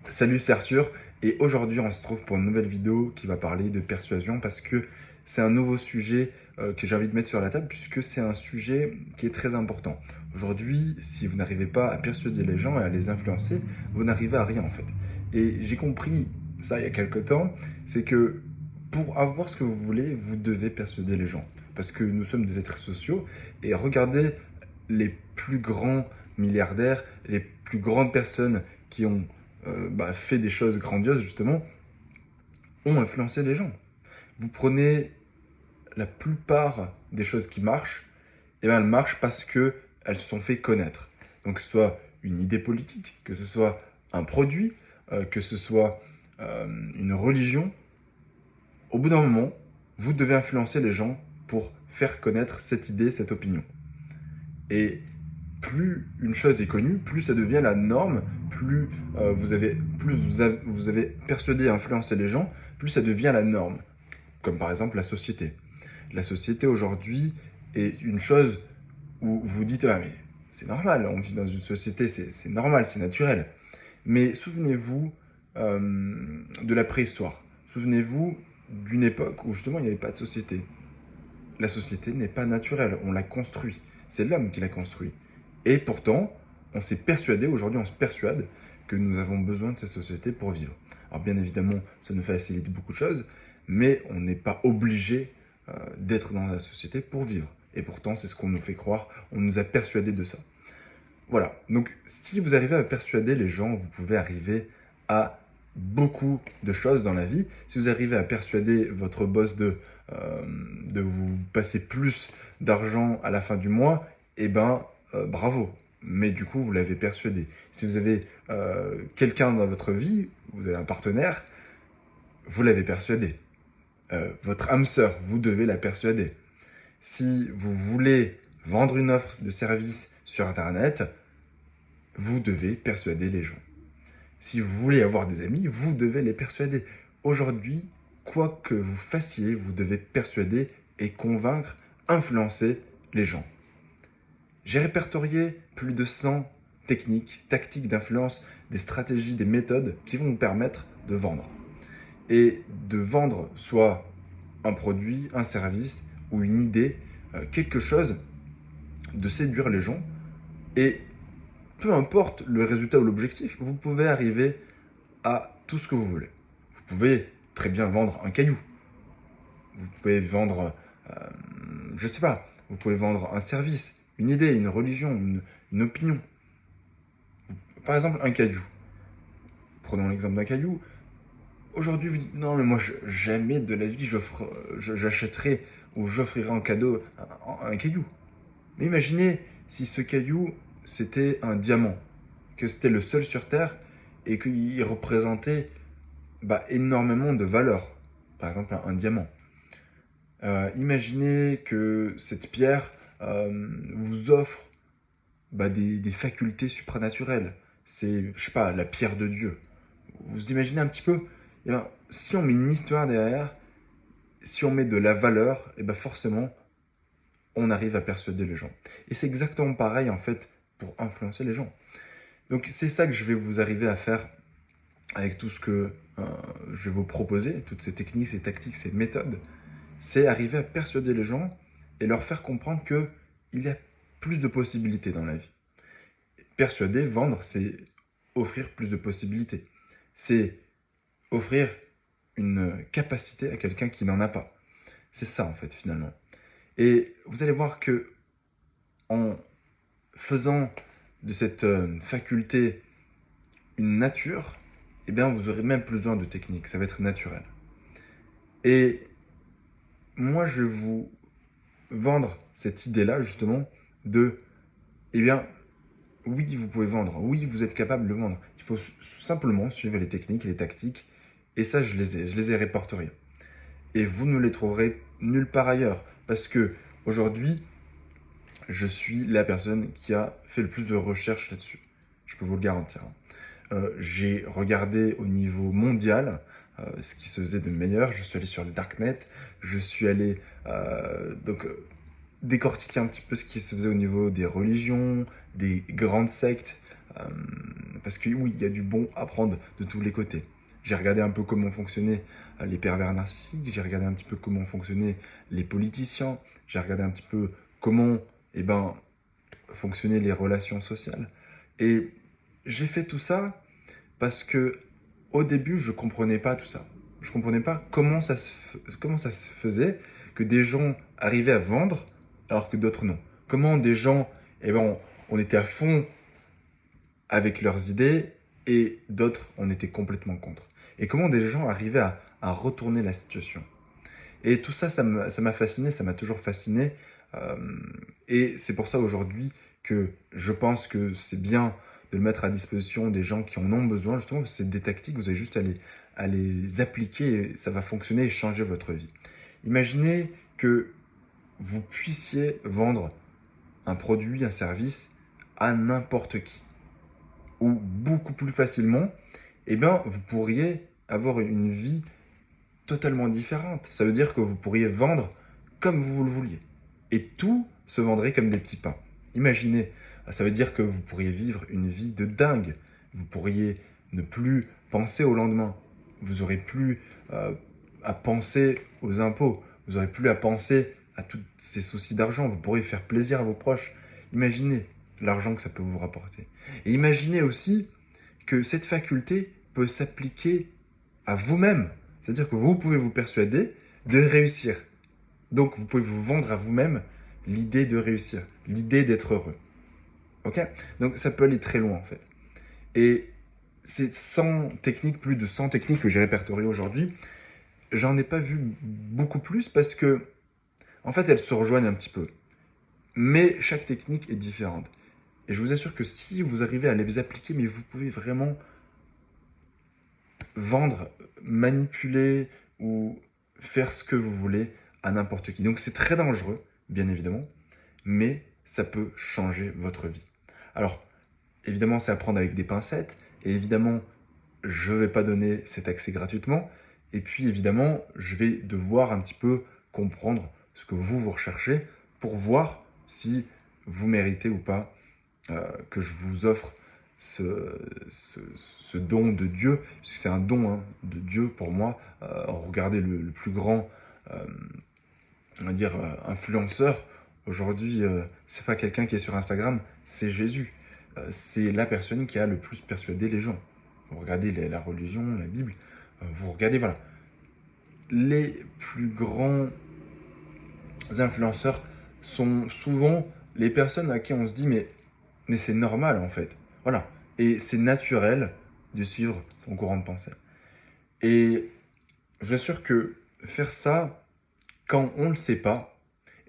Salut, c'est Arthur et aujourd'hui on se trouve pour une nouvelle vidéo qui va parler de persuasion parce que c'est un nouveau sujet que j'ai envie de mettre sur la table puisque c'est un sujet qui est très important. Aujourd'hui, si vous n'arrivez pas à persuader les gens et à les influencer, vous n'arrivez à rien en fait. Et j'ai compris ça il y a quelque temps, c'est que pour avoir ce que vous voulez, vous devez persuader les gens. Parce que nous sommes des êtres sociaux et regardez les plus grands milliardaires, les plus grandes personnes qui ont fait des choses grandioses, justement, ont influencé les gens. Vous prenez la plupart des choses qui marchent, et bien elles marchent parce qu'elles se sont fait connaître. Donc que ce soit une idée politique, que ce soit un produit, que ce soit une religion, au bout d'un moment, vous devez influencer les gens pour faire connaître cette idée, cette opinion. Et plus une chose est connue, plus ça devient la norme, vous avez persuadé et influencé les gens, plus ça devient la norme. Comme par exemple la société. La société aujourd'hui est une chose où vous dites ah mais c'est normal, on vit dans une société, c'est normal, c'est naturel. Mais souvenez-vous de la préhistoire. Souvenez-vous d'une époque où justement il n'y avait pas de société. La société n'est pas naturelle, on l'a construit. C'est l'homme qui l'a construit. Et pourtant, on s'est persuadé, aujourd'hui on se persuade que nous avons besoin de cette société pour vivre. Alors bien évidemment, ça nous facilite beaucoup de choses, mais on n'est pas obligé d'être dans la société pour vivre. Et pourtant, c'est ce qu'on nous fait croire, on nous a persuadés de ça. Voilà, donc si vous arrivez à persuader les gens, vous pouvez arriver à beaucoup de choses dans la vie. Si vous arrivez à persuader votre boss de vous passer plus d'argent à la fin du mois, bravo. Mais du coup, vous l'avez persuadé. Si vous avez quelqu'un dans votre vie, vous avez un partenaire, vous l'avez persuadé. Votre âme sœur, vous devez la persuader. Si vous voulez vendre une offre de service sur Internet, vous devez persuader les gens. Si vous voulez avoir des amis, vous devez les persuader. Aujourd'hui, quoi que vous fassiez, vous devez persuader et convaincre, influencer les gens. J'ai répertorié plus de 100 techniques, tactiques d'influence, des stratégies, des méthodes qui vont vous permettre de vendre. Et de vendre soit un produit, un service ou une idée, quelque chose, de séduire les gens. Et peu importe le résultat ou l'objectif, vous pouvez arriver à tout ce que vous voulez. Vous pouvez très bien vendre un caillou. Vous pouvez vendre, je sais pas, vous pouvez vendre un service, une idée, une religion, une opinion. Par exemple, un caillou. Prenons l'exemple d'un caillou. Aujourd'hui, vous dites non, mais moi, jamais de la vie, j'achèterai ou j'offrirai en cadeau un caillou. Mais imaginez si ce caillou, c'était un diamant, que c'était le seul sur Terre et qu'il représentait énormément de valeur. Par exemple, un diamant. Imaginez que cette pierre vous offre des facultés supranaturelles. C'est, je sais pas, la pierre de Dieu. Vous imaginez un petit peu. Eh ben, si on met une histoire derrière, si on met de la valeur, forcément, on arrive à persuader les gens. Et c'est exactement pareil, en fait, pour influencer les gens. Donc, c'est ça que je vais vous arriver à faire avec tout ce que je vais vous proposer, toutes ces techniques, ces tactiques, ces méthodes. C'est arriver à persuader les gens et leur faire comprendre qu'il y a plus de possibilités dans la vie. Persuader, vendre, c'est offrir plus de possibilités. C'est offrir une capacité à quelqu'un qui n'en a pas. C'est ça, en fait, finalement. Et vous allez voir que en faisant de cette faculté une nature, vous aurez même plus besoin de technique. Ça va être naturel. Et moi, je vais vous vendre cette idée-là, justement, de, oui, vous pouvez vendre. Oui, vous êtes capable de vendre. Il faut simplement suivre les techniques et les tactiques. Et ça, je les ai répertoriés. Et vous ne les trouverez nulle part ailleurs. Parce que aujourd'hui, je suis la personne qui a fait le plus de recherches là-dessus. Je peux vous le garantir. J'ai regardé au niveau mondial ce qui se faisait de meilleur. Je suis allé sur le Darknet. Je suis allé décortiquer un petit peu ce qui se faisait au niveau des religions, des grandes sectes, Euh, Parce que oui, il y a du bon à prendre de tous les côtés. J'ai regardé un peu comment fonctionnaient les pervers narcissiques, j'ai regardé un petit peu comment fonctionnaient les politiciens, j'ai regardé un petit peu comment fonctionnaient les relations sociales. Et j'ai fait tout ça parce que au début, je comprenais pas tout ça. Je comprenais pas comment ça se faisait que des gens arrivaient à vendre alors que d'autres non. Comment des gens, on était à fond avec leurs idées et d'autres, on était complètement contre. Et comment des gens arrivaient à retourner la situation. Et tout ça, ça m'a fasciné, ça m'a toujours fasciné. Euh, et c'est pour ça aujourd'hui que je pense que c'est bien de le mettre à disposition des gens qui en ont besoin, justement, parce que c'est des tactiques, vous avez juste à les appliquer et ça va fonctionner et changer votre vie. Imaginez que vous puissiez vendre un produit, un service à n'importe qui, ou beaucoup plus facilement, vous pourriez avoir une vie totalement différente. Ça veut dire que vous pourriez vendre comme vous le vouliez. Et tout se vendrait comme des petits pains. Imaginez, ça veut dire que vous pourriez vivre une vie de dingue. Vous pourriez ne plus penser au lendemain. Vous n'aurez plus à penser aux impôts. Vous n'aurez plus à penser à tous ces soucis d'argent. Vous pourrez faire plaisir à vos proches. Imaginez l'argent que ça peut vous rapporter. Et imaginez aussi que cette faculté peut s'appliquer à vous-même. C'est-à-dire que vous pouvez vous persuader de réussir. Donc, vous pouvez vous vendre à vous-même l'idée de réussir, l'idée d'être heureux. Ok? Donc, ça peut aller très loin, en fait. Et ces 100 techniques, plus de 100 techniques que j'ai répertoriées aujourd'hui, j'en ai pas vu beaucoup plus parce que, en fait, elles se rejoignent un petit peu. Mais chaque technique est différente. Et je vous assure que si vous arrivez à les appliquer, mais vous pouvez vraiment vendre, manipuler ou faire ce que vous voulez à n'importe qui. Donc c'est très dangereux, bien évidemment, mais ça peut changer votre vie. Alors, évidemment, c'est à prendre avec des pincettes, et évidemment, je ne vais pas donner cet accès gratuitement, et puis évidemment, je vais devoir un petit peu comprendre ce que vous recherchez pour voir si vous méritez ou pas que je vous offre ce don de Dieu, parce que c'est un don de Dieu pour moi. Regardez le plus grand, on va dire, influenceur aujourd'hui, c'est pas quelqu'un qui est sur Instagram, c'est Jésus. C'est la personne qui a le plus persuadé les gens. Vous regardez la religion, la Bible, vous regardez, voilà. Les plus grands influenceurs sont souvent les personnes à qui on se dit mais c'est normal en fait. Voilà. Et c'est naturel de suivre son courant de pensée. Et je suis sûr que faire ça, quand on ne le sait pas,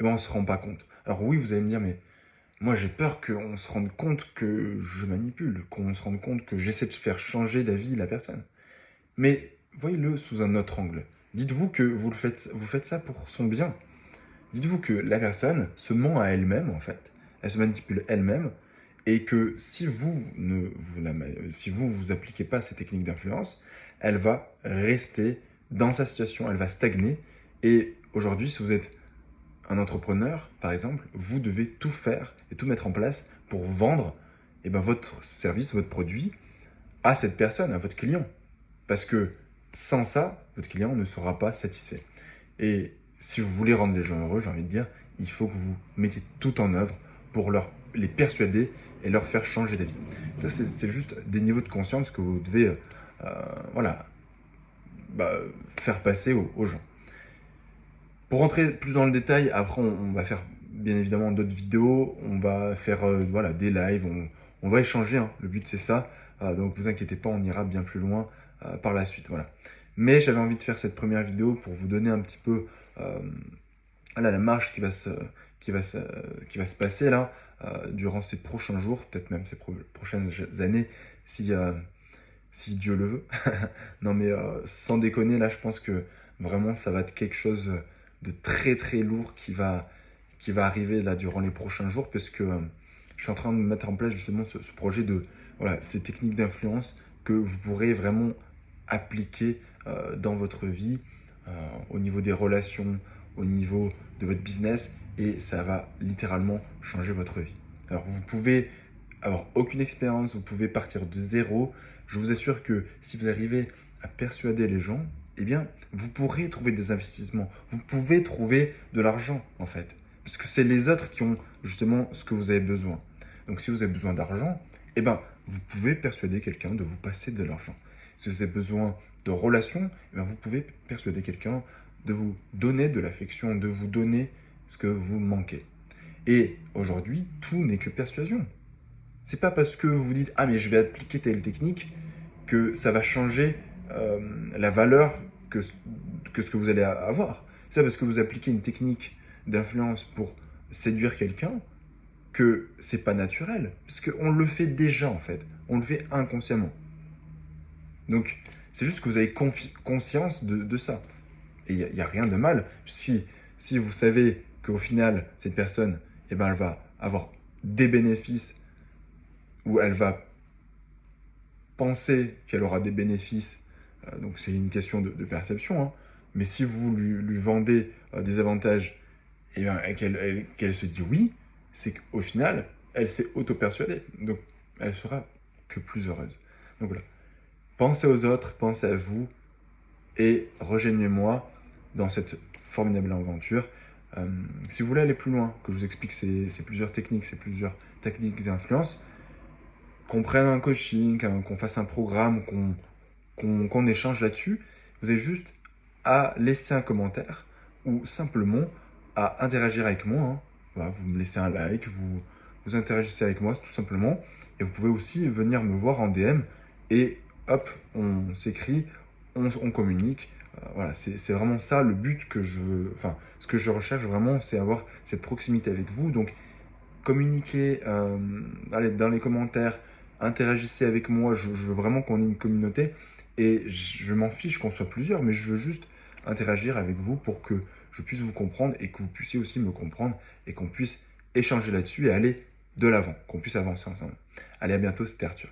on ne se rend pas compte. Alors oui, vous allez me dire, mais moi j'ai peur qu'on se rende compte que je manipule, qu'on se rende compte que j'essaie de faire changer d'avis la personne. Mais voyez-le sous un autre angle. Dites-vous que vous faites ça pour son bien. Dites-vous que la personne se ment à elle-même en fait. Elle se manipule elle-même et que si si vous appliquez pas ces techniques d'influence, elle va rester dans sa situation, elle va stagner. Et aujourd'hui, si vous êtes un entrepreneur, par exemple, vous devez tout faire et tout mettre en place pour vendre votre service, votre produit à cette personne, à votre client. Parce que sans ça, votre client ne sera pas satisfait. Et si vous voulez rendre les gens heureux, j'ai envie de dire, il faut que vous mettiez tout en œuvre pour les persuader et leur faire changer d'avis. Ça, c'est juste des niveaux de conscience que vous devez faire passer aux gens. Pour rentrer plus dans le détail, après on va faire bien évidemment d'autres vidéos, on va faire des lives, on va échanger, hein. Le but c'est ça, donc vous inquiétez pas, on ira bien plus loin par la suite. Voilà. Mais j'avais envie de faire cette première vidéo pour vous donner un petit peu la marche qui va se passer là durant ces prochains jours, peut-être même ces prochaines années si Dieu le veut. Non mais sans déconner, là je pense que vraiment ça va être quelque chose de très très lourd qui va arriver là durant les prochains jours, parce que je suis en train de mettre en place justement ce projet de ces techniques d'influence que vous pourrez vraiment appliquer dans votre vie, au niveau des relations, au niveau de votre business, et ça va littéralement changer votre vie. Alors vous pouvez avoir aucune expérience, vous pouvez partir de zéro. Je vous assure que si vous arrivez à persuader les gens, eh bien, vous pourrez trouver des investissements. Vous pouvez trouver de l'argent, en fait. Parce que c'est les autres qui ont justement ce que vous avez besoin. Donc, si vous avez besoin d'argent, eh ben, vous pouvez persuader quelqu'un de vous passer de l'argent. Si vous avez besoin de relations, eh ben, vous pouvez persuader quelqu'un de vous donner de l'affection, de vous donner ce que vous manquez. Et aujourd'hui, tout n'est que persuasion. C'est pas parce que vous dites ah mais je vais appliquer telle technique que ça va changer la valeur que ce que vous allez avoir. C'est pas parce que vous appliquez une technique d'influence pour séduire quelqu'un que c'est pas naturel, parce qu'on le fait déjà en fait, on le fait inconsciemment. Donc c'est juste que vous avez conscience de ça. Et il n'y a rien de mal si vous savez qu'au final, cette personne, eh ben, elle va avoir des bénéfices ou elle va penser qu'elle aura des bénéfices, donc c'est une question de perception, hein, mais si vous lui vendez des avantages et, bien, et qu'elle se dit oui, c'est qu'au final, elle s'est auto-persuadée, donc elle sera que plus heureuse. Donc voilà, pensez aux autres, pensez à vous et rejoignez-moi dans cette formidable aventure. Si vous voulez aller plus loin, que je vous explique ces plusieurs techniques, ces plusieurs tactiques et influences, qu'on prenne un coaching, qu'on fasse un programme, qu'on échange là-dessus, vous avez juste à laisser un commentaire ou simplement à interagir avec moi. Hein. Voilà, vous me laissez un like, vous interagissez avec moi tout simplement. Et vous pouvez aussi venir me voir en DM et hop, on s'écrit, on communique. Voilà, c'est vraiment ça le but que je veux, enfin, ce que je recherche vraiment, c'est avoir cette proximité avec vous. Donc, communiquez, allez, dans les commentaires, interagissez avec moi. Je veux vraiment qu'on ait une communauté et je m'en fiche qu'on soit plusieurs, mais je veux juste interagir avec vous pour que je puisse vous comprendre et que vous puissiez aussi me comprendre et qu'on puisse échanger là-dessus et aller de l'avant, qu'on puisse avancer ensemble. Allez, à bientôt, c'était Arthur.